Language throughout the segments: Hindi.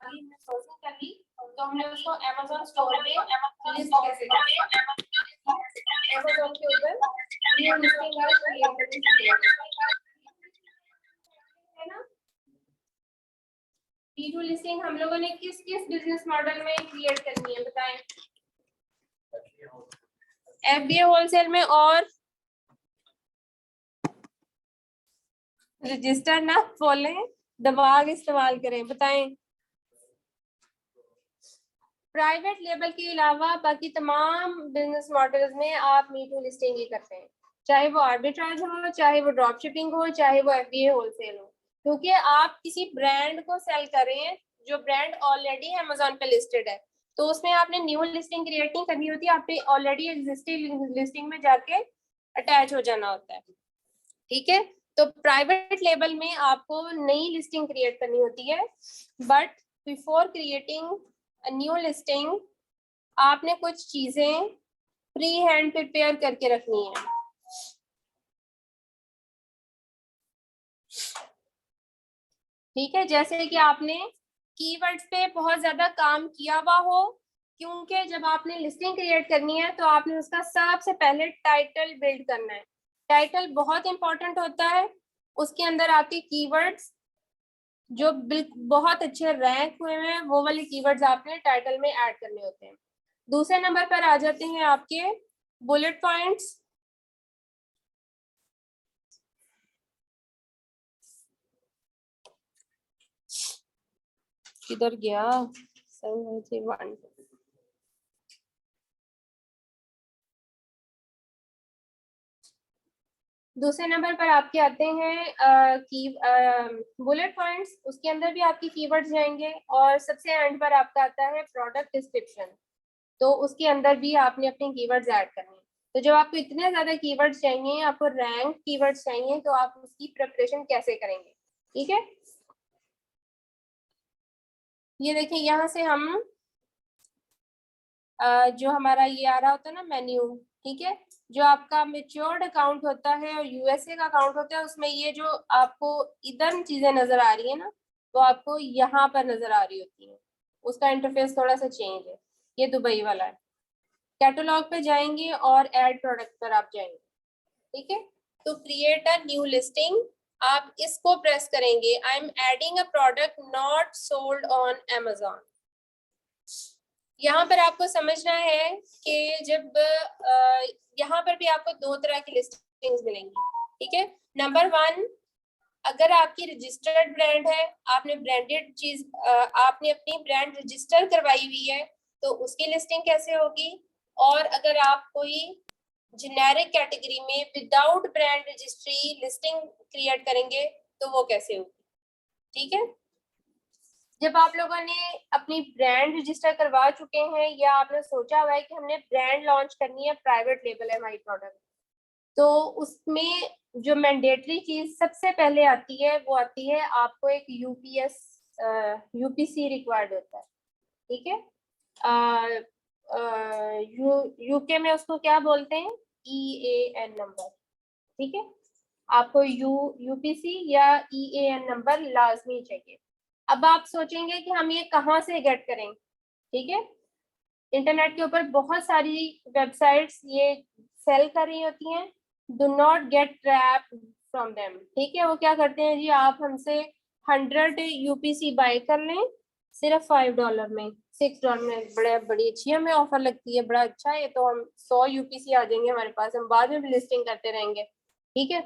ली, हमने सोर्सिंग कर ली, तो हमने उसको Amazon स्टोर पे लिस्ट कैसे करें, Amazon के ऊपर न्यू लिस्टिंग और क्रिएट करनी है ना। P2 लिस्टिंग हम लोगों ने किस किस बिजनेस मॉडल में क्रिएट करनी है बताएं। FBA होलसेल में और रजिस्टर ना बोले, दिमाग इस्तेमाल करें, बताएं। प्राइवेट लेबल के अलावा बाकी तमाम बिजनेस मॉडल्स में आप Me Too लिस्टिंग ही करते हैं, चाहे वो आर्बिट्राज हो, चाहे वो ड्रॉप शिपिंग हो, चाहे वो FBA होलसेल हो, क्योंकि आप किसी ब्रांड को सेल कर रहे हैं जो ब्रांड ऑलरेडी Amazon पे लिस्टेड है, तो उसमें आपने न्यू लिस्टिंग क्रिएट नहीं करनी होती, आप पे ऑलरेडी एग्जिस्टिंग लिस्टिंग में जाके अटैच हो जाना होता है। ठीक है, तो प्राइवेट लेबल में आपको नई लिस्टिंग क्रिएट करनी होती है, but before creating a new listing आपने कुछ चीजें प्री हैंड प्रिपेयर करके रखनी है। ठीक है, जैसे कि आपने कीवर्ड्स पे बहुत ज्यादा काम किया हुआ हो, क्योंकि जब आपने लिस्टिंग क्रिएट करनी है तो आपने उसका सबसे पहले टाइटल बिल्ड करना है। टाइटल बहुत इंपॉर्टेंट होता है, उसके अंदर आपके कीवर्ड्स जो बहुत अच्छे रैंक हुए हैं वो वाले कीवर्ड्स आपने टाइटल में ऐड करने होते हैं। दूसरे नंबर पर आ जाते हैं आपके बुलेट पॉइंट्स। किधर गया 731। दूसरे नंबर पर आपके आते हैं बुलेट पॉइंट्स, उसके अंदर भी आपके कीवर्ड्स जाएंगे, और सबसे एंड पर आपका आता है प्रोडक्ट डिस्क्रिप्शन, तो उसके अंदर भी आपने अपने कीवर्ड्स ऐड करने हैं। तो जब आपको इतने ज्यादा कीवर्ड्स चाहिए, आपको रैंक कीवर्ड्स चाहिए, तो आप उसकी प्रिपरेशन कैसे करेंगे। ठीक है, ये देखिए यहाँ से हम जो हमारा ये आ रहा होता है ना मेन्यू, ठीक है, जो आपका मेच्योर्ड अकाउंट होता है और यूएसए का अकाउंट होता है, उसमें ये जो आपको इधर चीजें नजर आ रही है ना, तो आपको यहाँ पर नजर आ रही होती है, उसका इंटरफेस थोड़ा सा चेंज है। ये दुबई वाला है, कैटलॉग पे जाएंगे और ऐड प्रोडक्ट पर आप जाएंगे। ठीक है, तो क्रिएट अ न्यू लिस्टिंग, आप इसको प्रेस करेंगे, I am adding a product not sold on Amazon। यहाँ पर आपको समझना है कि जब यहाँ पर भी आपको दो तरह की लिस्टिंग्स मिलेंगी। ठीक है, नंबर 1, अगर आपकी रजिस्टर्ड ब्रांड है, आपने ब्रांडेड चीज आपने अपनी ब्रांड रजिस्टर करवाई हुई है, तो उसकी लिस्टिंग कैसे होगी। और अगर आप कोई जेनेरिक कैटेगरी में without brand registry listing create करेंगे, तो वो कैसे होगी। ठीक है, जब आप लोगों ने अपनी ब्रांड रजिस्टर करवा चुके हैं, या आपने सोचा हुआ है कि हमने ब्रांड लॉन्च करनी है, प्राइवेट लेबल है हमारी प्रोडक्ट, तो उसमें जो मैंडेटरी चीज सबसे पहले आती है, वो आती है आपको एक यूपीसी रिक्वायर्ड होता है। ठीक है, यूके में उसको क्या बोलते हैं, EAN नंबर। ठीक है, आपको यूपीसी या EAN नंबर लाजमी चाहिए। अब आप सोचेंगे कि हम ये कहाँ से गेट करें। ठीक है, इंटरनेट के ऊपर बहुत सारी वेबसाइट्स ये सेल कर रही होती हैं, do not gate trap from them. ठीक है, वो क्या करते हैं जी, आप हमसे 100 यूपीसी बाय कर लें सिर्फ $5 में, $6 में, बड़ी अच्छी हमें ऑफर लगती है, बड़ा अच्छा है, तो हम 100 यूपीसी आ जाएंगे हमारे पास, हम बाद में भी लिस्टिंग करते रहेंगे। ठीक है,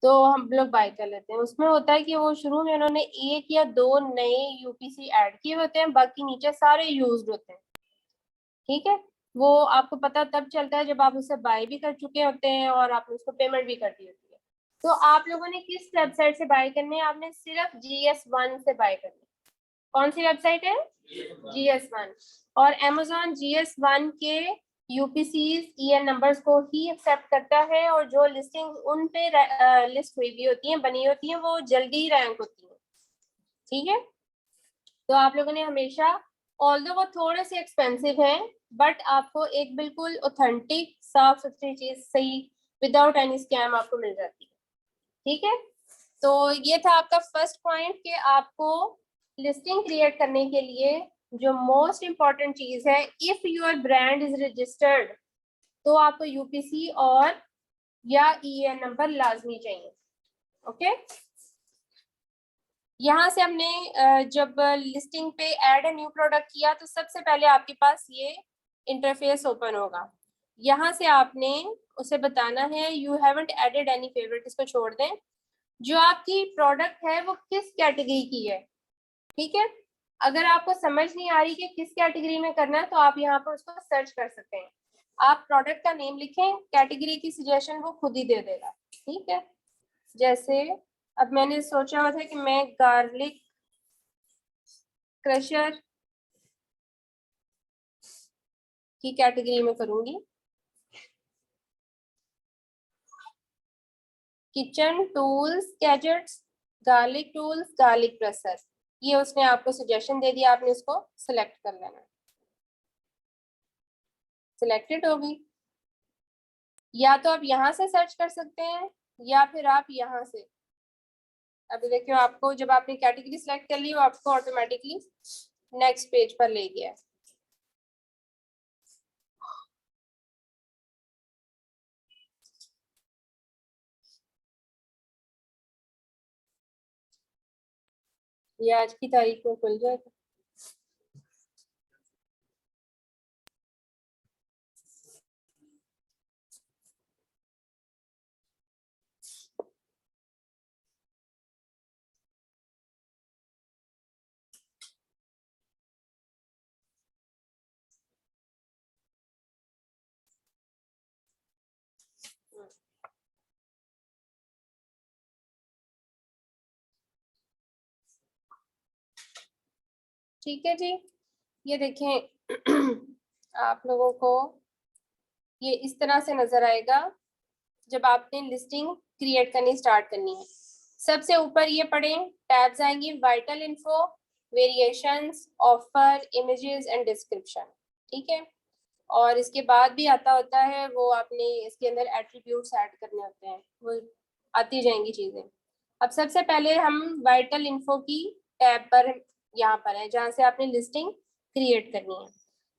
तो हम लोग बाय कर लेते हैं। उसमें होता है कि वो शुरू में उन्होंने 1 या 2 नए यूपीसी ऐड किए होते हैं, बाकी नीचे सारे यूज्ड होते हैं। ठीक है, वो आपको पता तब चलता है जब आप उसे बाय भी कर चुके होते हैं और आपने उसको पेमेंट भी कर दी होती है। तो आप लोगों ने किस वेबसाइट से बाय करने हैं, आपने सिर्फ GS1 से बाय करनी है। कौन सी वेबसाइट है, GS1। और Amazon GS1 के यूपीसीज EN नंबर्स को ही एक्सेप्ट करता है, और जो लिस्टिंग उन पे लिस्ट हुई होती है, बनी होती है, वो जल्दी रैंक होती है। ठीक है, तो आप लोगों ने हमेशा, ऑल्दो वो थोड़े से एक्सपेंसिव हैं, बट आपको एक बिल्कुल ऑथेंटिक साफ सुथरी चीज सही विदाउट एनी स्कैम आपको मिल जाती है। ठीक है, तो ये था आपका फर्स्ट पॉइंट कि आपको 1 यूपीसी बाय करना है। सेकंड पॉइंट, आपको 1 यूपीसी बाय करने के बाद आपको लिस्टिंग क्रिएट करने के लिए जो मोस्ट इम्पॉर्टेंट चीज है, if your brand is registered, तो आपको यूपीसी और या ईएन नंबर लाजमी चाहिए। ओके, यहाँ से हमने जब लिस्टिंग पे ऐड ए न्यू प्रोडक्ट किया तो सबसे पहले आपके पास ये इंटरफेस ओपन होगा। यहाँ से आपने उसे बताना है you haven't added any favourite, इसको छोड़ दें। जो आपकी प्रोडक्ट है वो किस कैटेगरी की है, ठीक है। अगर आपको समझ नहीं आ रही कि किस कैटेगरी में करना है तो आप यहाँ पर उसको सर्च कर सकते हैं। आप प्रोडक्ट का नेम लिखें, कैटेगरी की सजेशन वो खुद ही दे देगा, ठीक है। जैसे अब मैंने सोचा हुआ था कि मैं गार्लिक क्रशर की कैटेगरी में करूंगी, kitchen tools gadgets, garlic tools, garlic pressure. ये उसने आपको सजेशन दे दिया, आपने इसको सिलेक्ट कर लेना। सिलेक्टेड होगी, या तो आप यहाँ से सर्च कर सकते हैं या फिर आप यहाँ से। अभी देखिए आपको जब आपने कैटेगरी सिलेक्ट कर ली वो आपको ऑटोमेटिकली नेक्स्ट पेज पर ले गया। ये आज की तारीख में खुल जाएगा। ठीक है जी, ये देखें आप लोगों को ये इस तरह से नजर आएगा जब आपने लिस्टिंग क्रिएट करनी स्टार्ट करनी है। सबसे ऊपर ये पढ़ें, टैब्स आएंगी, vital info, variations, offer, images and description, ठीक है। और इसके बाद भी आता होता है वो आपने इसके अंदर एट्रीब्यूट्स ऐड करने होते हैं, वो आती जाएंगी चीजें। अब सबसे पहले हम वाइटल इन्फो की टैब पर यहाँ पर है जहाँ से आपने लिस्टिंग क्रिएट करनी है।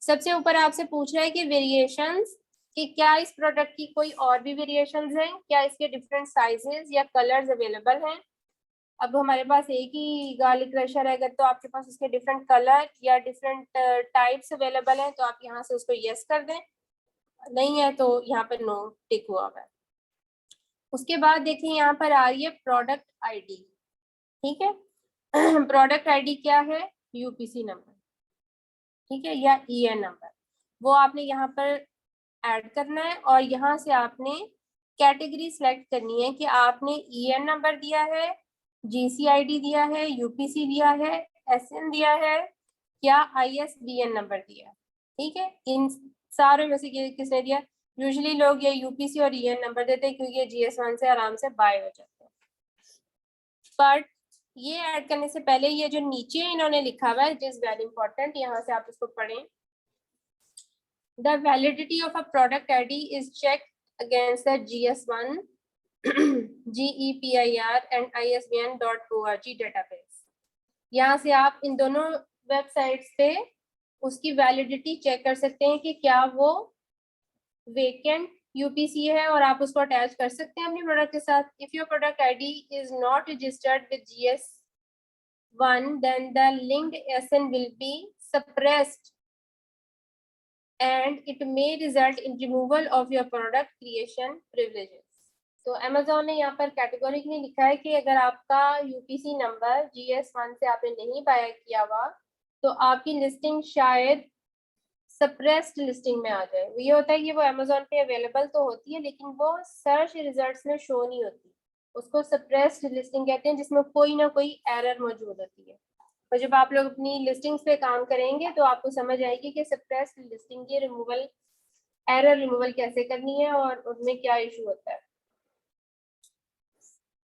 सबसे ऊपर आपसे पूछ रहा है कि वेरिएशंस, कि क्या इस प्रोडक्ट की कोई और भी वेरिएशंस हैं, क्या इसके डिफरेंट साइजेस या कलर्स अवेलेबल हैं। अब हमारे पास एक ही गार्लिक क्रशर है, अगर तो आपके पास उसके डिफरेंट कलर या डिफरेंट टाइप्स अवेलेबल हैं तो आप यहाँ से उसको यस कर दें, नहीं है तो यहाँ पर नो टिक हुआ हुआ है। उसके बाद देखिए यहाँ पर आ रही है प्रोडक्ट आईडी, ठीक है। प्रोडक्ट आईडी क्या है, यूपीसी नंबर, ठीक है, या ईएन नंबर, वो आपने यहाँ पर ऐड करना है। और यहाँ से आपने कैटेगरी सिलेक्ट करनी है कि आपने ईएन नंबर दिया है, जीसीआईडी दिया है, यूपीसी दिया है, एसएन दिया है या आईएसबीएन नंबर दिया है, ठीक है। इन सारे में से किसने दिया, यूजुअली लोग ये यूपीसी और ईएन नंबर देते हैं क्योंकि ये जीएस1 से आराम से बाय हो जाते हैं। बट ये ऐड करने से पहले ये जो नीचे इन्होंने लिखा हुआ है इट इज वेरी इंपॉर्टेंट, यहाँ से आप इसको पढ़ें। The validity of a product ID is checked against the GS1, GEPIR and ISBN.org database. यहाँ से आप इन दोनों वेबसाइट्स पे उसकी वैलिडिटी चेक कर सकते हैं कि क्या वो वेकेंट यूपीसी है और आप उसको अटैच कर सकते हैं अपने प्रोडक्ट के साथ। If your product ID is not registered with GS1 then the linked SN will be suppressed and it may result in removal of your product creation privileges. तो Amazon ने यहाँ पर कैटेगोरिकली लिखा है कि अगर आपका यूपीसी नंबर GS1 से आपने नहीं बाय किया हुआ तो आपकी लिस्टिंग शायद सप्रेस्ड लिस्टिंग में आ जाए। ये होता है कि वो Amazon पे अवेलेबल तो होती है लेकिन वो सर्च रिजल्ट्स में शो नहीं होती, उसको सप्रेस्ड लिस्टिंग कहते हैं जिसमें कोई ना कोई एरर मौजूद होती है। और जब आप लोग अपनी लिस्टिंग्स पे काम करेंगे तो आपको समझ आएगी कि सप्रेस्ड लिस्टिंग की रिमूवल, एरर रिमूवल कैसे करनी है और उनमें क्या इशू होता है।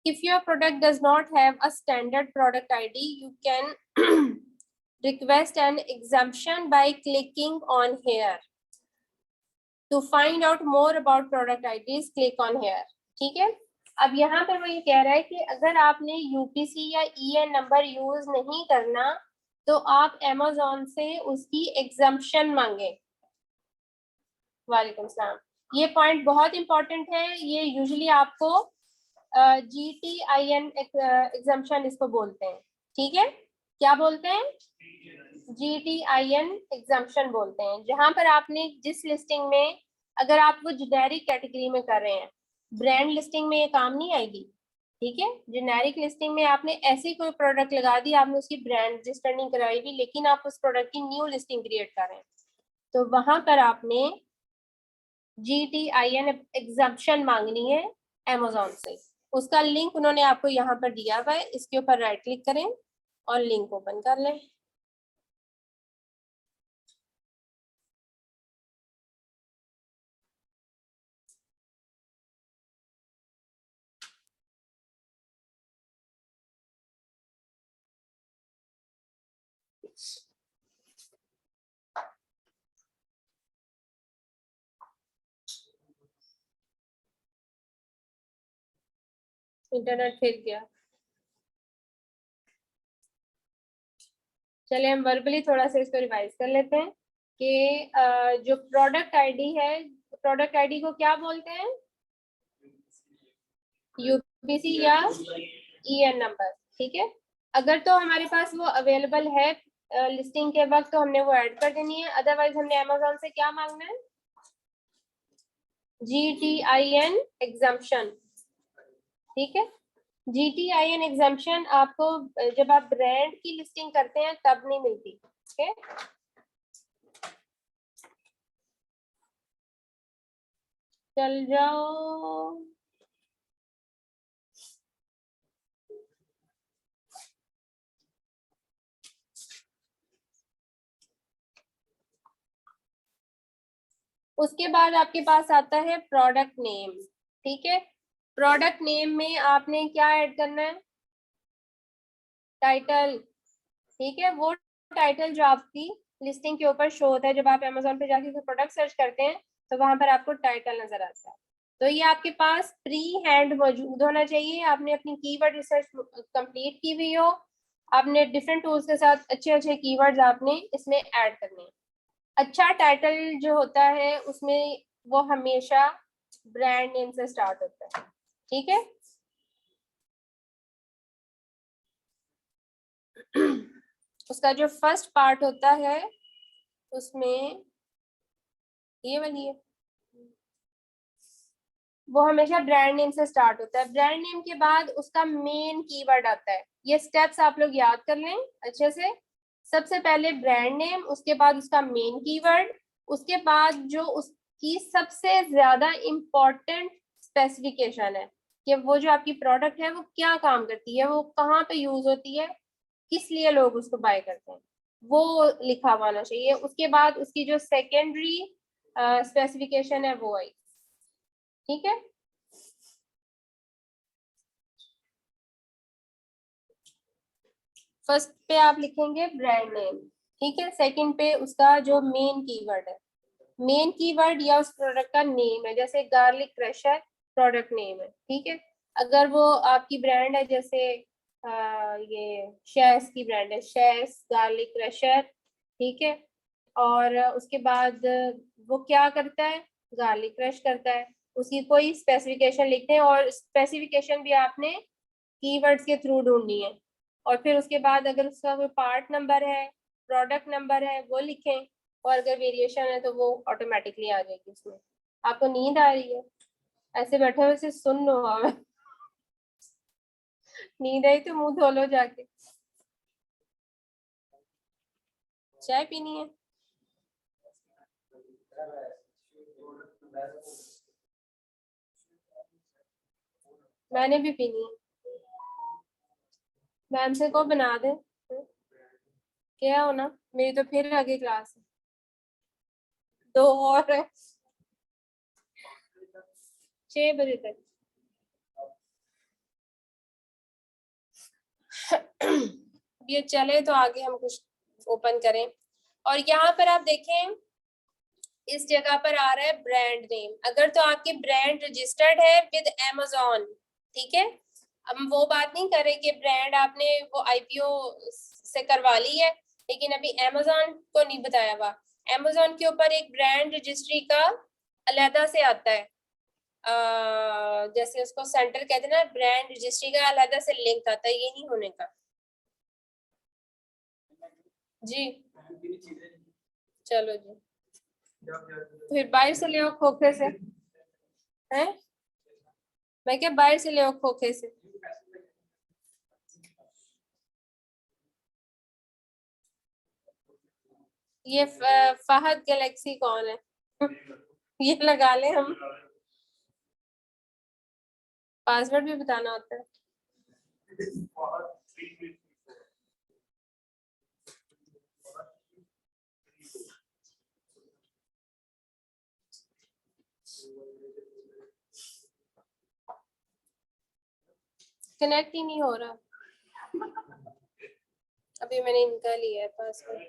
If your product does not have a standard product ID, you can request an exemption by clicking on here. To find out more about product IDs, click on here. ठीक है, अब यहाँ पर वो ये कह रहा है कि अगर आपने यूपीसी या ईएन नंबर यूज नहीं करना तो आप अमेज़न से उसकी एग्जम्पशन मांगे। वालेकुम सलाम। ये पॉइंट बहुत इंपॉर्टेंट है, ये यूजुअली आपको GTIN एग्जम्पशन इसको बोलते हैं। ठीक है, क्या बोलते हैं? GTIN एग्जम्पशन बोलते हैं, जहां पर आपने जिस लिस्टिंग में, अगर आप वो जेनेरिक कैटेगरी में कर रहे हैं, ब्रांड लिस्टिंग में ये काम नहीं आएगी। ठीक है, जेनेरिक लिस्टिंग में आपने ऐसी कोई प्रोडक्ट लगा दी, आपने उसकी ब्रांड रजिस्टर नहीं कराई हुई, लेकिन आप उस प्रोडक्ट की न्यू लिस्टिंग क्रिएट कर रहे हैं, तो वहां पर आपने GTIN एग्जम्पशन मांगनी है अमेज़न से। उसका लिंक उन्होंने आपको यहाँ पर दिया हुआ है, इसके ऊपर राइट क्लिक करें और लिंक ओपन कर लें। इंटरनेट फिर गया। चलिए हम वर्बली थोड़ा सा इसको रिवाइज कर लेते हैं कि जो प्रोडक्ट आईडी है, प्रोडक्ट आईडी को क्या बोलते हैं? यूपीसी या ईएन नंबर। ठीक है, अगर तो हमारे पास वो अवेलेबल है लिस्टिंग के वक्त तो हमने वो ऐड कर देनी है, अदरवाइज हमने अमेज़न से क्या मांगना है? GTIN exemption. ठीक है, GTIN एग्जम्पशन आपको जब आप ब्रांड की लिस्टिंग करते हैं तब नहीं मिलती। ओके, चल जाओ। उसके बाद आपके पास आता है प्रोडक्ट नेम। ठीक है, प्रोडक्ट नेम में आपने क्या ऐड करना है? टाइटल। ठीक है, वो टाइटल जो आपकी लिस्टिंग के ऊपर शो होता है, जब आप अमेज़न पे जाके कोई प्रोडक्ट सर्च करते हैं तो वहां पर आपको टाइटल नजर आता है, तो ये आपके पास प्री हैंड मौजूद होना चाहिए। आपने अपनी कीवर्ड रिसर्च कंप्लीट की हुई हो, आपने डिफरेंट टूल्स के साथ अच्छे अच्छे कीवर्ड्स आपने इसमें ऐड करने हैं। अच्छा टाइटल जो होता है उसमें वो हमेशा ब्रांड नेम से स्टार्ट होता है। ठीक है, उसका जो फर्स्ट पार्ट होता है उसमें ये वाली है, वो हमेशा ब्रांड नेम से स्टार्ट होता है। ब्रांड नेम के बाद उसका मेन कीवर्ड आता है। ये स्टेप्स आप लोग याद कर लें अच्छे से। सबसे पहले ब्रांड नेम, उसके बाद उसका मेन कीवर्ड, उसके बाद जो उसकी सबसे ज्यादा इम्पोर्टेंट स्पेसिफिकेशन है कि वो जो आपकी प्रोडक्ट है वो क्या काम करती है, वो कहाँ पे यूज होती है, किस लिए लोग उसको बाय करते हैं, वो लिखा हुआ होना चाहिए। उसके बाद उसकी जो सेकेंडरी स्पेसिफिकेशन है वो आई। ठीक है, फर्स्ट पे आप लिखेंगे ब्रांड नेम। ठीक है, सेकंड पे उसका जो मेन कीवर्ड है, मेन कीवर्ड या उस प्रोडक्ट का नेम है, जैसे गार्लिक क्रशर प्रोडक्ट नेम है। ठीक है, अगर वो आपकी ब्रांड है, जैसे ये शेस की ब्रांड है, शेस गार्लिक क्रशर। ठीक है, और उसके बाद वो क्या करता है? गार्लिक क्रश करता है। उसकी कोई स्पेसिफिकेशन लिखते हैं, और स्पेसिफिकेशन भी आपने कीवर्ड्स के थ्रू ढूंढनी है। और फिर उसके बाद अगर उसका कोई पार्ट नंबर है, प्रोडक्ट नंबर है, वो लिखें, और अगर वेरिएशन है तो वो ऑटोमेटिकली आ जाएगी उसमें। आपको नींद आ रही है? ऐसे बैठे हुए से सुन लो हमें। नींद आई तो मुंह धो लो जाके। चाय पीनी है? मैंने भी पीनी है। मैम से को बना दे। क्या हो ना, मेरी तो फिर आगे क्लास है, दो और है, 6 बजे तक। ये चले तो आगे हम कुछ ओपन करें। और यहाँ पर आप देखें, इस जगह पर आ रहा है ब्रांड नेम। अगर तो आपकी ब्रांड रजिस्टर्ड है विद Amazon, ठीक है, हम वो बात नहीं कर रहे कि ब्रांड आपने वो आईपीओ से करवा ली है, लेकिन अभी अमेज़न को नहीं बताया हुआ। अमेज़न के ऊपर एक ब्रांड रजिस्ट्री का अलहदा से आता है, जैसे उसको सेंटर कहते हैं ना, ब्रांड रजिस्ट्री का अलहदा से लिंक आता है, ये नहीं होने का जी। चलो जी, फिर बाहर से ले आओ खोखे से, हैं? मैं क्या बाहर से ले आओ खोखे से। ये फहद गैलेक्सी कौन है? ये लगा ले हम, पासवर्ड भी बताना होता है। कनेक्ट ही नहीं हो रहा, अभी मैंने इनका लिया है पासवर्ड।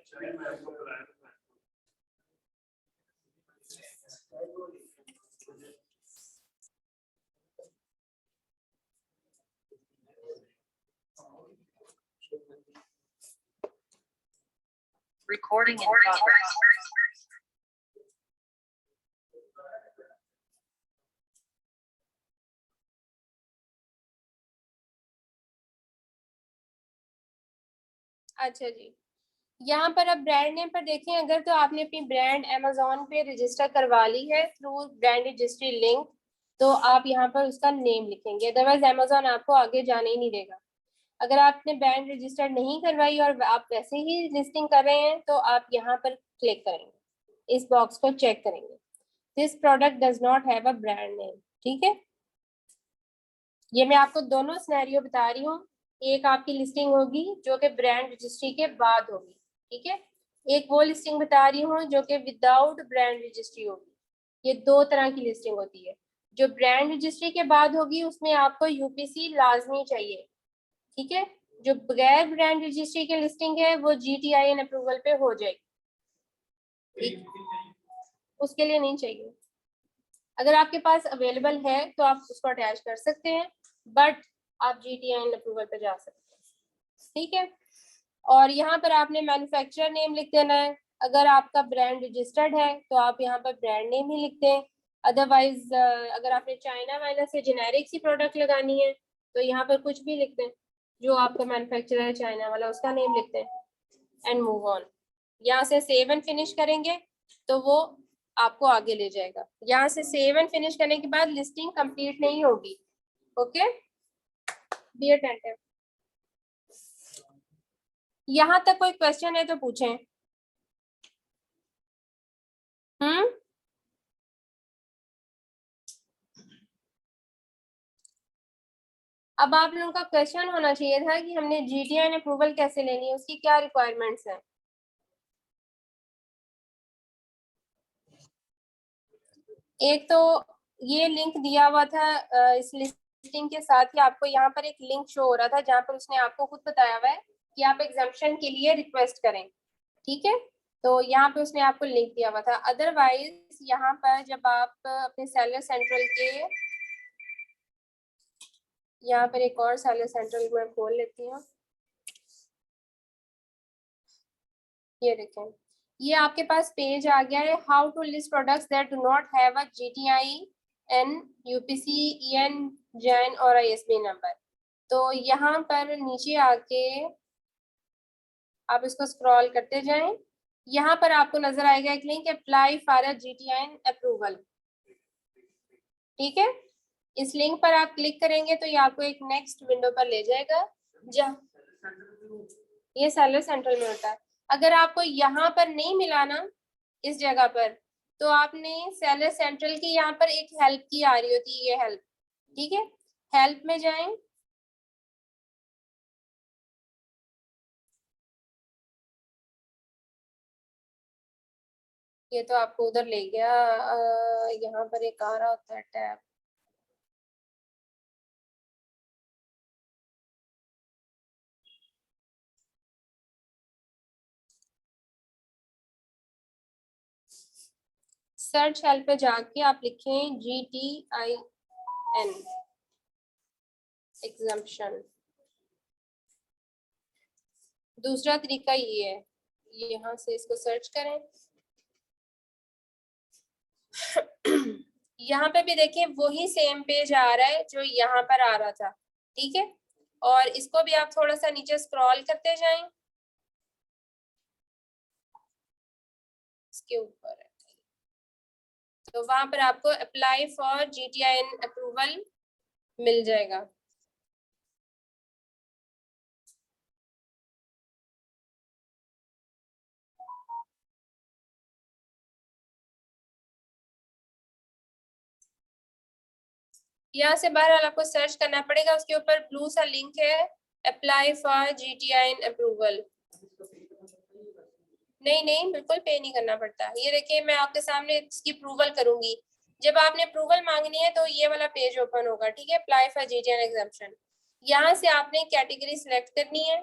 Recording in progress. अच्छा जी, यहाँ पर अब ब्रांड नेम पर देखें अगर, तो आपने अपनी ब्रांड अमेज़न पे रजिस्टर करवा ली है थ्रू ब्रांड रजिस्ट्री लिंक, तो आप यहाँ पर उसका नेम लिखेंगे, अदरवाइज अमेज़न आपको आगे जाने ही नहीं देगा। अगर आपने ब्रांड रजिस्टर नहीं करवाई और आप वैसे ही लिस्टिंग कर रहे हैं, तो आप यहाँ पर क्लिक करेंगे, इस बॉक्स को चेक करेंगे, this product does not have a brand name. ठीक है, ये मैं आपको दोनों सिनेरियो बता रही हूँ, एक आपकी लिस्टिंग होगी जो कि ब्रांड रजिस्ट्री के बाद होगी, ठीक है, एक वो लिस्टिंग बता रही हूँ जो कि विदाउट ब्रांड रजिस्ट्री होगी। ये दो तरह की लिस्टिंग होती है। जो ब्रांड रजिस्ट्री के बाद होगी उसमें आपको यूपीसी लाजमी चाहिए, ठीक है। जो बगैर ब्रांड रजिस्ट्री की लिस्टिंग है वो GTIN अप्रूवल पे हो जाएगी, ठीक, उसके लिए नहीं चाहिए। अगर आपके पास अवेलेबल है तो आप उसको अटैच कर सकते हैं, बट आप GTIN अप्रूवल पे जा सकते हैं, ठीक है। और यहाँ पर आपने मैन्युफैक्चरर नेम लिख देना है, अगर आपका ब्रांड रजिस्टर्ड है तो आप यहाँ पर ब्रांड नेम ही लिखते हैं, अदरवाइज अगर आपने चाइना वाइना से जेनेरिक सी प्रोडक्ट लगानी है तो यहाँ पर कुछ भी लिखते हैं, जो आपका मैन्युफैक्चरर है चाइना वाला उसका नेम लिखते हैं एंड मूव ऑन। यहाँ से सेव एंड फिनिश करेंगे तो वो आपको आगे ले जाएगा। यहाँ से सेव एंड फिनिश करने के बाद लिस्टिंग कंप्लीट नहीं होगी। Okay, be attentive. यहाँ तक कोई क्वेश्चन है तो पूछें। अब आप लोगों का क्वेश्चन होना चाहिए था कि हमने GTIN अप्रूवल कैसे लेनी है, उसकी क्या रिक्वायरमेंट्स हैं। एक तो ये लिंक दिया हुआ था इस लिस्टिंग के साथ ही, आपको यहाँ पर एक लिंक शो हो रहा था जहाँ पर उसने आपको खुद बताया हुआ है कि आप एग्जाम्पशन के लिए रिक्वेस्ट करें, ठीक है। तो यहाँ पे उसने आपको लिंक दिया हुआ था। अदरवाइज यहाँ पर जब आप अपने सेलर सेंट्रल के, यहाँ पर एक और सेलर सेंट्रल मैं खोल लेती हूँ, ये देखें, ये आपके पास पेज आ गया है, how to list products that do not have a GTIN UPC EN JAN और ISBN नंबर। तो यहाँ पर नीचे आके आप इसको स्क्रॉल करते जाएं, यहाँ पर आपको नजर आएगा एक link, apply for a GTIN approval, ठीक है। इस लिंक पर आप क्लिक करेंगे तो ये आपको एक नेक्स्ट विंडो पर ले जाएगा, जहाँ ये सेलर सेंट्रल में होता है। अगर आपको यहाँ पर नहीं मिला ना इस जगह पर, तो आपने सेलर सेंट्रल की यहाँ पर एक हेल्प की आ रही होती है, ये हेल्प, ठीक है, हेल्प में जाएं, ये तो आपको उधर ले गया, यहाँ पर एक आ रहा होता है टैब, सर्च हेल्प पे जाके आप लिखें GTIN, एग्जम्पशन। दूसरा तरीका ये है, यहाँ से इसको सर्च करें। यहाँ पे भी देखिए वही सेम पेज आ रहा है जो यहाँ पर आ रहा था, ठीक है। और इसको भी आप थोड़ा सा नीचे स्क्रॉल करते जाएं, इसके ऊपर है, तो वहां पर आपको अप्लाई फॉर GTIN अप्रूवल मिल जाएगा। यहाँ से बहरहाल आपको सर्च करना पड़ेगा, उसके ऊपर ब्लू सा लिंक है, अप्लाई फॉर GTIN अप्रूवल। नहीं नहीं, बिल्कुल पे नहीं करना पड़ता। ये देखिए मैं आपके सामने इसकी अप्रूवल करूंगी, जब आपने अप्रूवल मांगनी है तो ये वाला पेज ओपन होगा, ठीक है। अप्लाई फॉर GTIN एग्जाम्पशन, यहाँ से आपने कैटेगरी सिलेक्ट करनी है।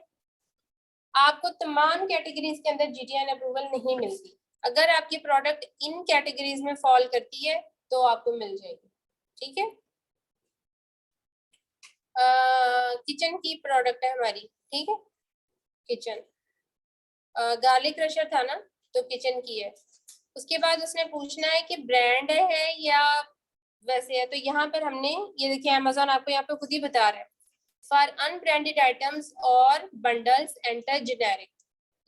आपको तमाम कैटेगरीज के अंदर GTIN अप्रूवल नहीं मिलती, अगर आपकी प्रोडक्ट इन कैटेगरीज में फॉल करती है तो आपको मिल जाएगी, ठीक है। किचन की प्रोडक्ट है हमारी, ठीक है, किचन गार्लिक क्रशर था ना, तो किचन की है। उसके बाद उसने पूछना है कि ब्रांड है या वैसे है, तो यहाँ पर हमने ये देखिए अमेज़न आपको यहाँ पे खुद ही बता रहा है, फॉर अनब्रांडेड आइटम्स और बंडल्स एंटर जेनेरिक।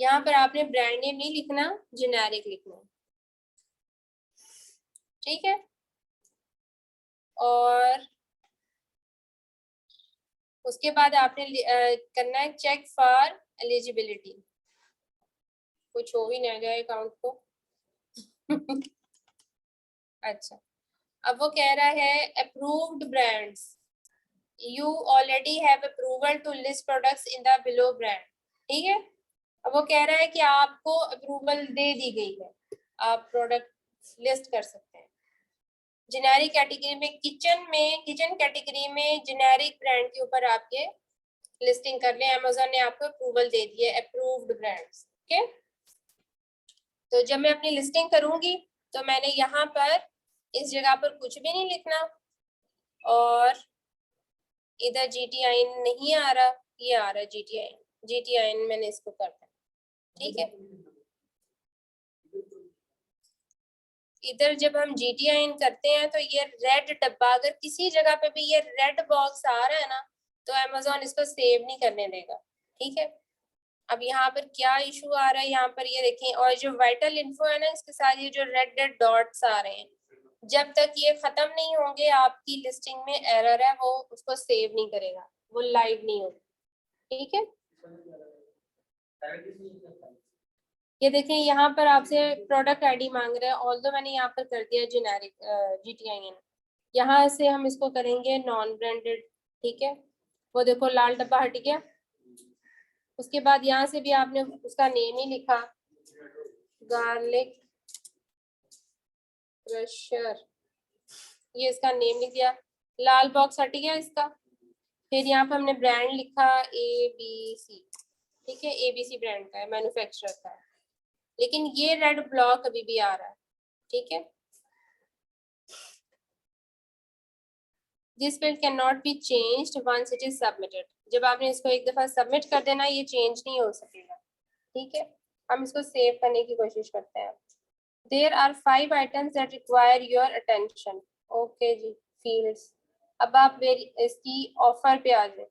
यहाँ पर आपने ब्रांड नेम नहीं लिखना, जेनेरिक लिखना, ठीक है। और उसके बाद आपने करना है चेक फॉर एलिजिबिलिटी, कुछ हो भी ना जाए अकाउंट को। अच्छा, अब वो कह रहा है approved brands, you already have approval to list products in the below brand, ठीक है। अब वो कह रहा है कि आपको अप्रूवल दे दी गई है, आप प्रोडक्ट लिस्ट कर सकते हैं। जेनेरिक कैटेगरी में किचन कैटेगरी में जेनेरिक ब्रांड के ऊपर आपके लिस्टिंग कर लें, अमेज़न ने आपको अप्रूवल दे दी है, अप्रूव्ड ब्रांड्स, ओके। तो जब मैं अपनी लिस्टिंग करूंगी तो मैंने यहाँ पर इस जगह पर कुछ भी नहीं लिखना, और इधर GTIN नहीं आ रहा, ये आ रहा है GTIN मैंने इसको कर दिया, ठीक है। इधर जब हम GTIN करते हैं तो ये रेड डब्बा, अगर किसी जगह पे भी ये रेड बॉक्स आ रहा है ना, तो अमेज़न इसको सेव नहीं करने देगा, ठीक है। अब यहाँ पर क्या इशू आ रहा है, यहाँ पर ये देखें, और जो वाइटल इन्फो है ना, इसके साथ ये जो रेड रेड डॉट्स आ रहे हैं, जब तक ये खत्म नहीं होंगे आपकी लिस्टिंग में एरर है, वो उसको सेव नहीं करेगा, वो लाइव नहीं होगा, ठीक है। ये देखें यहाँ पर आपसे प्रोडक्ट आईडी मांग रहा है, ऑल्दो मैंने यहाँ पर कर दिया जेनेरिक GTIN, यहाँ से हम इसको करेंगे नॉन ब्रांडेड, ठीक है। वो देखो लाल डब्बा हट गया। उसके बाद यहाँ से भी आपने उसका नेम ही लिखा, गार्लिक क्रशर, ये इसका नेम लिख दिया, लाल बॉक्स हट गया इसका। फिर यहाँ पर हमने ब्रांड लिखा ABC, ठीक है, ABC ब्रांड का है, मैन्युफैक्चरर का है, लेकिन ये रेड ब्लॉक अभी भी आ रहा है, ठीक है। This field can not be changed once it is submitted, जब आपने इसको एक दफा सबमिट कर देना ये चेंज नहीं हो सकेगा, ठीक है। हम इसको सेव करने की कोशिश करते हैं। There are 5 items that require your attention, okay जी, फील्ड्स। अब आप इसकी ऑफर पे आ जाए,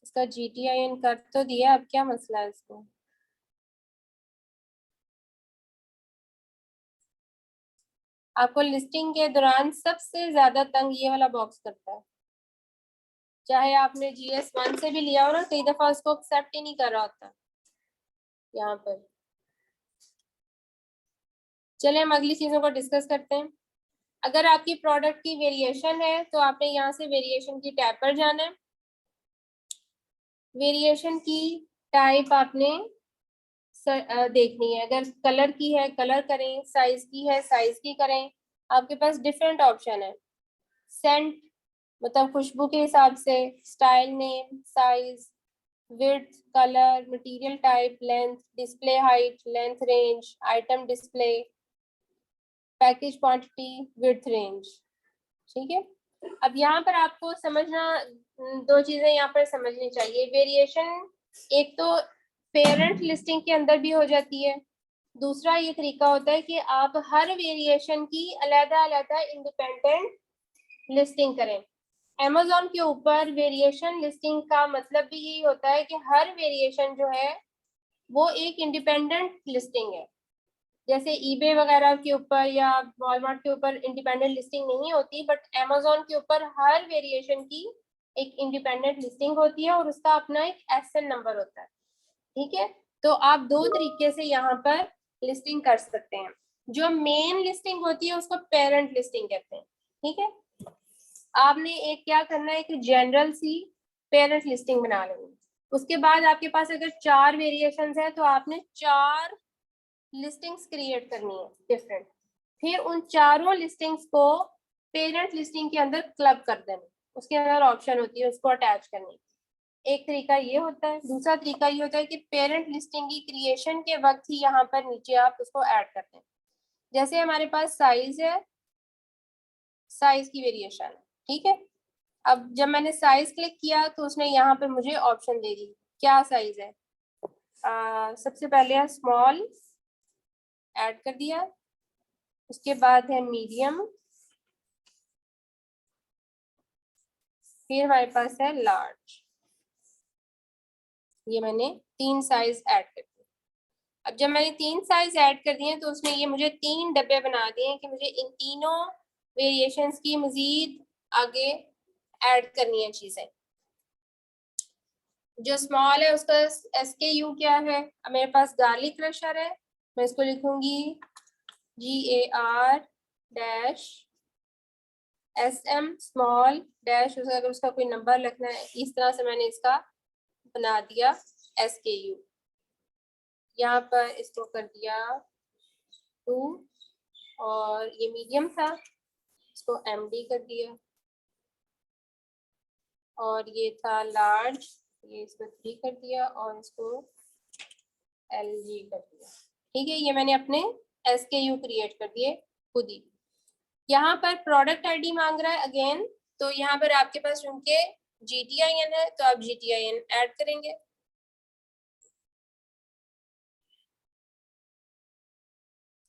इसका GTIN कर तो दिया, अब क्या मसला है इसको। आपको लिस्टिंग के दौरान सबसे ज्यादा तंग ये वाला बॉक्स करता है, चाहे आपने GS1 से भी लिया हो ना, कई दफा उसको एक्सेप्ट ही नहीं कर रहा होता। यहाँ पर चले हम अगली चीजों को डिस्कस करते हैं। अगर आपकी प्रोडक्ट की वेरिएशन है तो आपने यहाँ से वेरिएशन की टैब पर जाना है। वेरिएशन की टाइप आपने देखनी है, अगर कलर की है कलर करें, साइज की है साइज की करें। आपके पास डिफरेंट ऑप्शन है, सेंट मतलब खुशबू के हिसाब से, style name, size, width, colour, material type, length, display height, length range, item display, package quantity, width range. ठीक है, अब यहाँ पर आपको समझना, दो चीजें यहाँ पर समझनी चाहिए। वेरिएशन एक तो पेरेंट लिस्टिंग के अंदर भी हो जाती है, दूसरा ये तरीका होता है कि आप हर वेरिएशन की अलग-अलग इंडिपेंडेंट लिस्टिंग करें। Amazon के ऊपर वेरिएशन लिस्टिंग का मतलब भी यही होता है कि हर वेरिएशन जो है वो एक इंडिपेंडेंट लिस्टिंग है। जैसे eBay वगैरह के ऊपर या वॉलमार्ट के ऊपर इंडिपेंडेंट लिस्टिंग नहीं होती, बट Amazon के ऊपर हर वेरिएशन की एक इंडिपेंडेंट लिस्टिंग होती है और उसका अपना एक SN नंबर होता है। ठीक है, तो आप दो तरीके से यहाँ पर लिस्टिंग कर सकते हैं। जो मेन लिस्टिंग होती है उसको पेरेंट लिस्टिंग कहते हैं। ठीक है, आपने एक क्या करना है, एक जनरल सी पेरेंट लिस्टिंग बना लेनी। उसके बाद आपके पास अगर 4 वेरिएशंस है तो आपने 4 लिस्टिंग्स क्रिएट करनी है डिफरेंट। फिर उन चारों लिस्टिंग्स को पेरेंट लिस्टिंग के अंदर क्लब कर देना, उसके अंदर ऑप्शन होती है उसको अटैच करने की। एक तरीका ये होता है। दूसरा तरीका ये होता है कि पेरेंट लिस्टिंग की क्रिएशन के वक्त ही यहाँ पर नीचे आप उसको ऐड करते हैं। जैसे हमारे पास साइज है, साइज की वेरिएशन है। ठीक है, अब जब मैंने साइज क्लिक किया तो उसने यहाँ पर मुझे ऑप्शन दे दी क्या साइज है। सबसे पहले स्मॉल ऐड कर दिया, उसके बाद है मीडियम, फिर हमारे पास है लार्ज। ये मैंने 3 साइज ऐड कर दिए। अब जब मैंने 3 साइज ऐड कर दिए तो उसने ये मुझे 3 डब्बे बना दिए कि मुझे इन तीनों वेरिएशंस की मजीद आगे ऐड करनी है चीजें। जो स्मॉल है उसका SKU क्या है, अब मेरे पास गार्लिक क्रशर है, मैं इसको लिखूंगी GAR-SM स्मॉल डैश, अगर उसका कोई नंबर लिखना है, इस तरह से मैंने इसका बना दिया SKU। यहाँ पर इसको कर दिया 2 और ये मीडियम था, इसको MD कर दिया, और ये था लार्ज, ये इसको 3 कर दिया और इसको LG कर दिया। ठीक है, ये मैंने अपने SKU क्रिएट कर दिए खुद ही। यहाँ पर प्रोडक्ट ID मांग रहा है अगेन, तो यहाँ पर आपके पास उनके GTIN है तो आप GTIN ऐड करेंगे।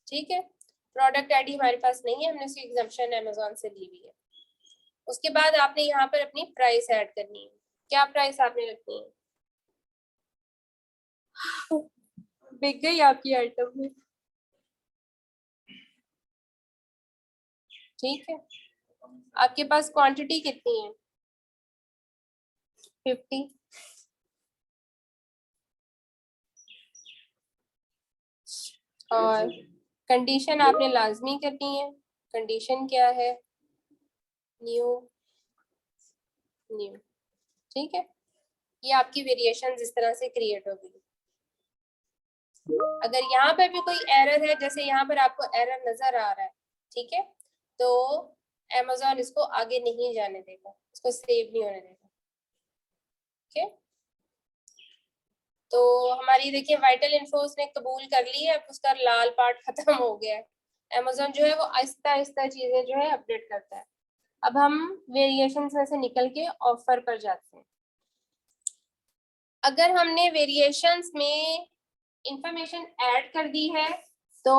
ठीक है, प्रोडक्ट ID हमारे पास नहीं है, हमने इसकी एग्जम्पशन Amazon से ली हुई है। उसके बाद आपने यहाँ पर अपनी प्राइस ऐड करनी है। क्या प्राइस आपने रखनी है? बिक गई आपकी आइटम में। ठीक है, आपके पास क्वांटिटी कितनी है? 50। और कंडीशन आपने लाजमी करनी है। कंडीशन क्या है? New new. ठीक है, ये आपकी वेरिएशन इस तरह से क्रिएट होगी। अगर यहाँ पर भी कोई एरर है, जैसे यहाँ पर आपको एरर नजर आ रहा है, ठीक है, तो Amazon इसको आगे नहीं जाने देगा, इसको सेव नहीं होने देगा। ठीक है, तो हमारी देखिए वाइटल इन्फो उसने कबूल कर ली है, अब उसका लाल पार्ट खत्म हो गया है। Amazon जो है वो आहिस्ता आहिस्ता चीजें जो है अपडेट करता है। अब हम वेरिएशंस में से निकल के ऑफर पर जाते हैं। अगर हमने वेरिएशंस में इंफॉर्मेशन ऐड कर दी है तो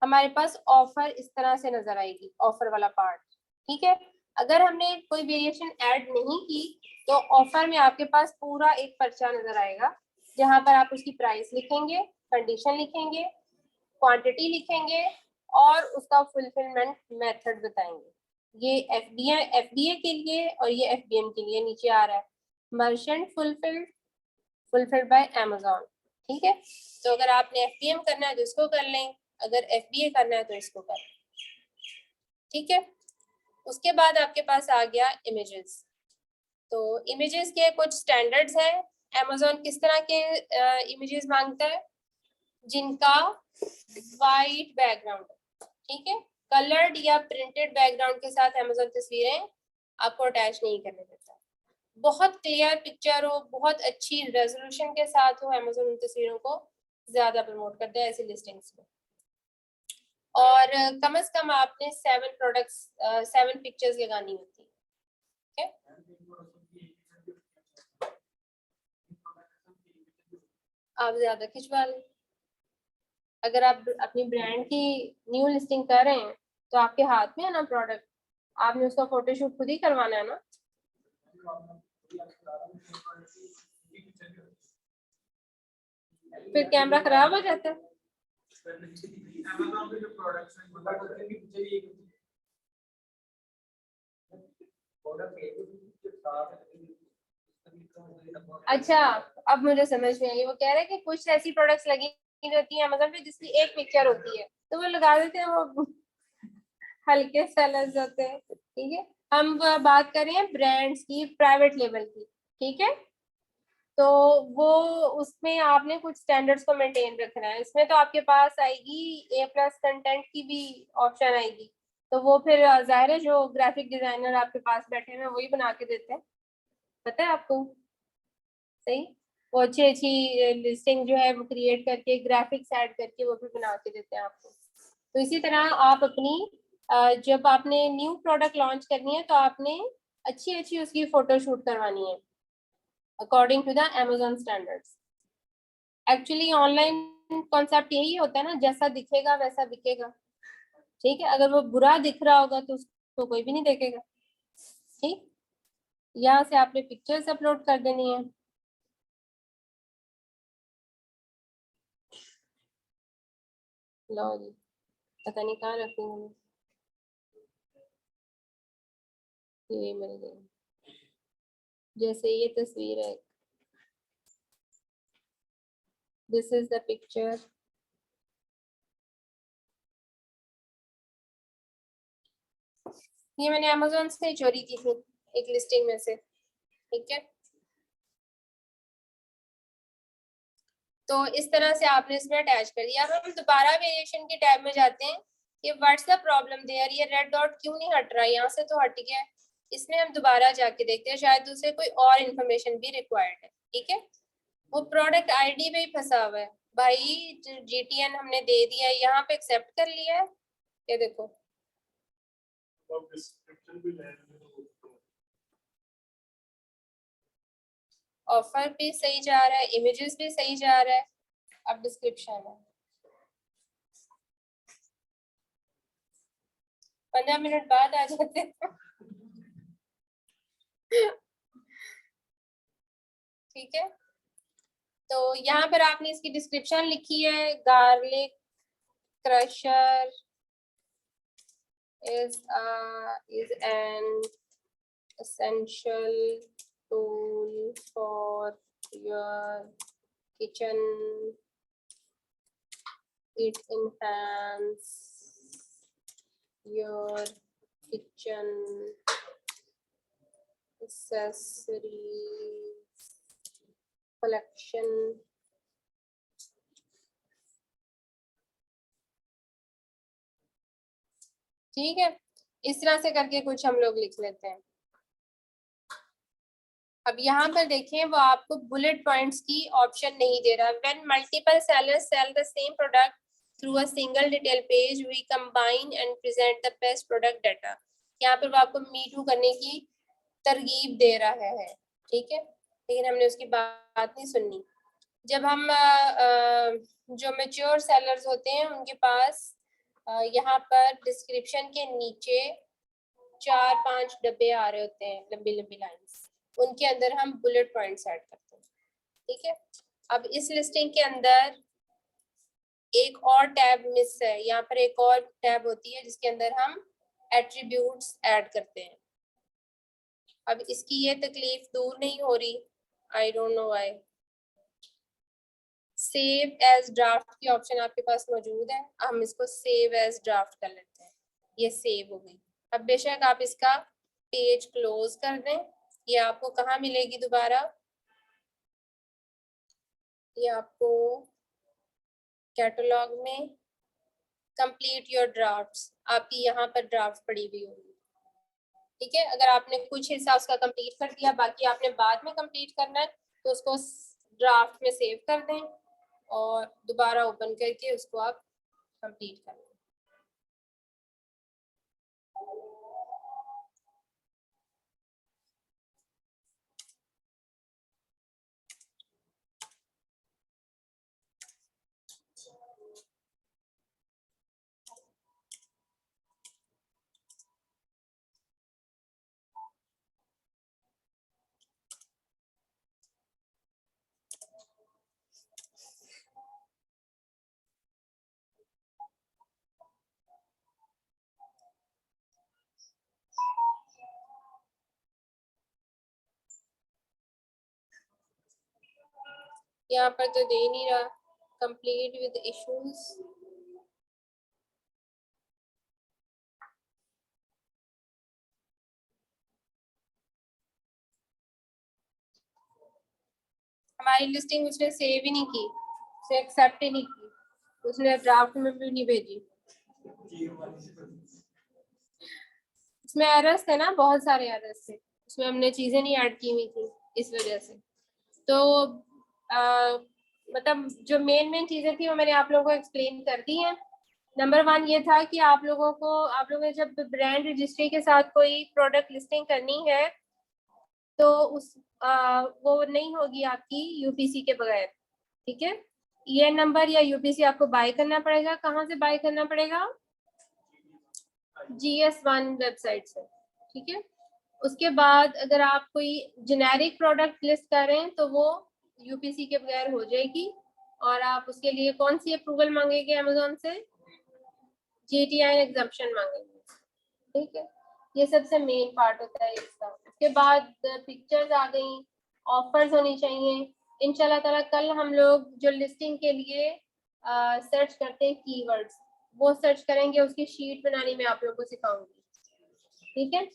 हमारे पास ऑफर इस तरह से नजर आएगी, ऑफर वाला पार्ट। ठीक है, अगर हमने कोई वेरिएशन ऐड नहीं की तो ऑफर में आपके पास पूरा एक पर्चा नजर आएगा, जहां पर आप उसकी प्राइस लिखेंगे, कंडीशन लिखेंगे, क्वांटिटी लिखेंगे और उसका फुलफिलमेंट मेथड बताएंगे। ये FBA के लिए और ये FBM के लिए नीचे आ रहा है, मर्चेंट फुलफिल्ड बाय Amazon। ठीक है, तो अगर आपने FBM करना है तो इसको कर लें, अगर FBA करना है तो इसको कर लें। ठीक है, उसके बाद आपके पास आ गया इमेजेस। तो इमेजेस के कुछ स्टैंडर्ड्स हैं। Amazon किस तरह के इमेजेस मांगता है? जिनका वाइट बैकग्राउंड, ठीक है, कलर्ड या प्रिंटेड बैकग्राउंड के साथ Amazon तस्वीरें आपको अटैच नहीं करने देता। बहुत क्लियर पिक्चर हो, बहुत अच्छी रेजोल्यूशन के साथ हो, Amazon उन तस्वीरों को ज्यादा प्रमोट करता है ऐसी लिस्टिंग्स में। और कम से कम आपने 7 प्रोडक्ट्स 7 पिक्चर्स लगानी होती है। आप ज्यादा खिंचवा लें। अगर आप अपनी ब्रांड की न्यू लिस्टिंग कर रहे हैं तो आपके हाथ में है ना प्रोडक्ट, आपने उसका फोटोशूट खुद ही करवाना है ना। फिर कैमरा खराब हो जाता है। अच्छा, अब मुझे समझ में आई। वो कह रहे हैं कि कुछ ऐसी प्रोडक्ट्स लगी होती हैं अमेज़न पे जिसकी एक पिक्चर होती है, तो वो लगा देते हैं, वो हल्के सेलर्स होते हैं। ठीक है, हम बात कर रहे हैं ब्रांड्स की, प्राइवेट लेवल की। ठीक है, तो वो उसमें आपने कुछ स्टैंडर्ड्स को मेंटेन रखना है। इसमें तो आपके पास आएगी A+ कंटेंट की भी ऑप्शन आएगी, तो वो फिर जाहिर है जो ग्राफिक डिजाइनर आपके पास बैठे हैं वही बना के देते हैं, पता है आपको। सही, वो अच्छी अच्छी लिस्टिंग जो है वो क्रिएट करके ग्राफिक्स ऐड करके वो भी बना के देते हैं आपको। तो इसी तरह आप अपनी जब आपने न्यू प्रोडक्ट लॉन्च करनी है तो आपने अच्छी अच्छी उसकी फोटो शूट करवानी है according to the Amazon standards. Actually online concept यही होता है ना, जैसा दिखेगा वैसा बिकेगा। ठीक है, अगर वो बुरा दिख रहा होगा तो उसको कोई भी नहीं देखेगा। ठीक, यहाँ से आपने पिक्चर्स अपलोड कर देनी है। लो जी, पता नहीं कहाँ रखी हूँ, ये मिल गई। जैसे ये तस्वीर है, दिस इज द पिक्चर। ये मैंने Amazon से चोरी की थी एक लिस्टिंग में से। ठीक है, तो इस तरह से आपने इसमें अटैच कर दिया। अब हम दोबारा वेरिएशन के टैब में जाते हैं कि व्हाट्स द प्रॉब्लम देयर, ये रेड डॉट क्यों नहीं हट रहा, यहाँ से तो हट गया है। इसमें हम दोबारा जाके देखते हैं, शायद उसे कोई और इन्फॉर्मेशन भी रिक्वायर्ड है। ठीक है, वो प्रोडक्ट आईडी में ही फंसा हुआ है भाई। GTN हमने दे दिया है, यहाँ पे एक्सेप्ट कर लिया है। ये देखो, ऑफर भी सही जा रहा है, इमेजेस भी सही जा रहा है। अब डिस्क्रिप्शन है, 15 मिनट बाद आ जाते हैं। ठीक है, तो यहाँ पर आपने इसकी डिस्क्रिप्शन लिखी है, garlic crusher is an essential tool for your kitchen. It enhances your kitchen accessories collection. ठीक है, इस तरह से करके कुछ हम लोग लिख लेते हैं। अब यहाँ पर देखें, वो आपको बुलेट पॉइंट्स की ऑप्शन नहीं दे रहा। When multiple sellers sell the same product through a single detail page, we combine and present the best product data. यहाँ पर वो आपको मी टू करने की तरगीब दे रहा है। ठीक है, लेकिन हमने उसकी बात नहीं सुननी। जब हम जो मैच्योर सेलर्स होते हैं उनके पास यहाँ पर डिस्क्रिप्शन के नीचे 4-5 डब्बे आ रहे होते हैं, लंबी लंबी लाइंस, उनके अंदर हम बुलेट पॉइंट्स ऐड करते हैं। ठीक है, अब इस लिस्टिंग के अंदर एक और टैब मिस है। यहाँ पर एक और टैब होती है जिसके अंदर हम एट्रीब्यूट्स ऐड करते हैं। अब इसकी ये तकलीफ दूर नहीं हो रही, I don't know why. Save as draft की ऑप्शन आपके पास मौजूद है, हम इसको सेव एज ड्राफ्ट कर लेते हैं। ये सेव हो गई। अब बेशक आप इसका पेज क्लोज कर दें, ये आपको कहाँ मिलेगी दोबारा, ये आपको कैटलॉग में कंप्लीट योर ड्राफ्ट्स, आपकी यहाँ पर ड्राफ्ट पड़ी हुई होगी। ठीक है, अगर आपने कुछ हिस्सा उसका कंप्लीट कर दिया, बाकी आपने बाद में कंप्लीट करना है, तो उसको ड्राफ्ट में सेव कर दें और दोबारा ओपन करके उसको आप कंप्लीट कर दें। यहाँ पर तो दे नहीं रहा कंप्लीट विद इश्यूज। हमारी लिस्टिंग उसने सेव ही नहीं की, उसे एक्सेप्ट ही नहीं की, उसने ड्राफ्ट में भी नहीं भेजी। इसमें एरर्स थे ना, बहुत सारे एरर्स थे, उसमें हमने चीजें नहीं ऐड की हुई थी इस वजह से। तो मतलब जो मेन चीजें थी वो मैंने आप लोगों को एक्सप्लेन कर दी हैं। नंबर 1 ये था कि आप लोगों ने जब ब्रांड रजिस्ट्री के साथ कोई प्रोडक्ट लिस्टिंग करनी है तो वो नहीं होगी आपकी यूपीसी के बगैर, ठीक है। ये नंबर या यूपीसी आपको बाय करना पड़ेगा। कहाँ से बाय करना पड़ेगा? GS1 वेबसाइट से, ठीक है। उसके बाद अगर आप कोई जेनेरिक प्रोडक्ट लिस्ट कर रहे हैं तो वो यूपीसी के बगैर हो जाएगी। और आप उसके लिए कौन सी अप्रूवल मांगेंगे अमेजोन से? GTI एग्जम्पशन मांगेंगे, ठीक है। ये सबसे मेन पार्ट होता है इसका। उसके बाद पिक्चर्स आ गई, ऑफर्स होनी चाहिए। इंशाल्लाह ताला कल हम लोग जो लिस्टिंग के लिए सर्च करते हैं कीवर्ड्स, वो सर्च करेंगे, उसकी शीट बनानी मैं आप लोगों को सिखाऊंगी, ठीक है।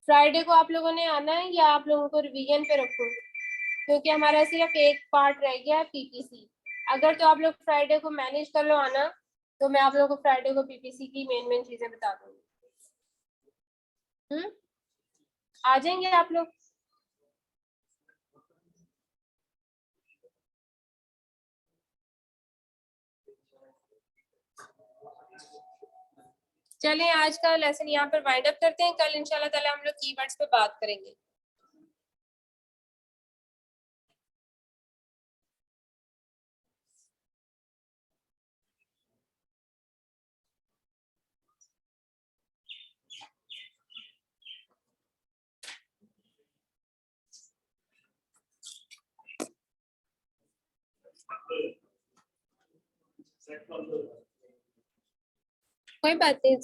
फ्राइडे को आप लोगों ने आना है या आप लोगों को रिवीजन पे रखूं, क्योंकि हमारा सिर्फ एक पार्ट रह गया है पीपीसी। अगर तो आप लोग फ्राइडे को मैनेज कर लो आना, तो मैं आप लोगों को फ्राइडे को पीपीसी की मेन चीजें बता दूंगी। आ जाएंगे आप लोग? चलें आज का लेसन यहाँ पर वाइंड अप करते हैं। कल इंशाल्लाह ताला हम लोग कीवर्ड्स पे बात करेंगे। कोई बात नहीं,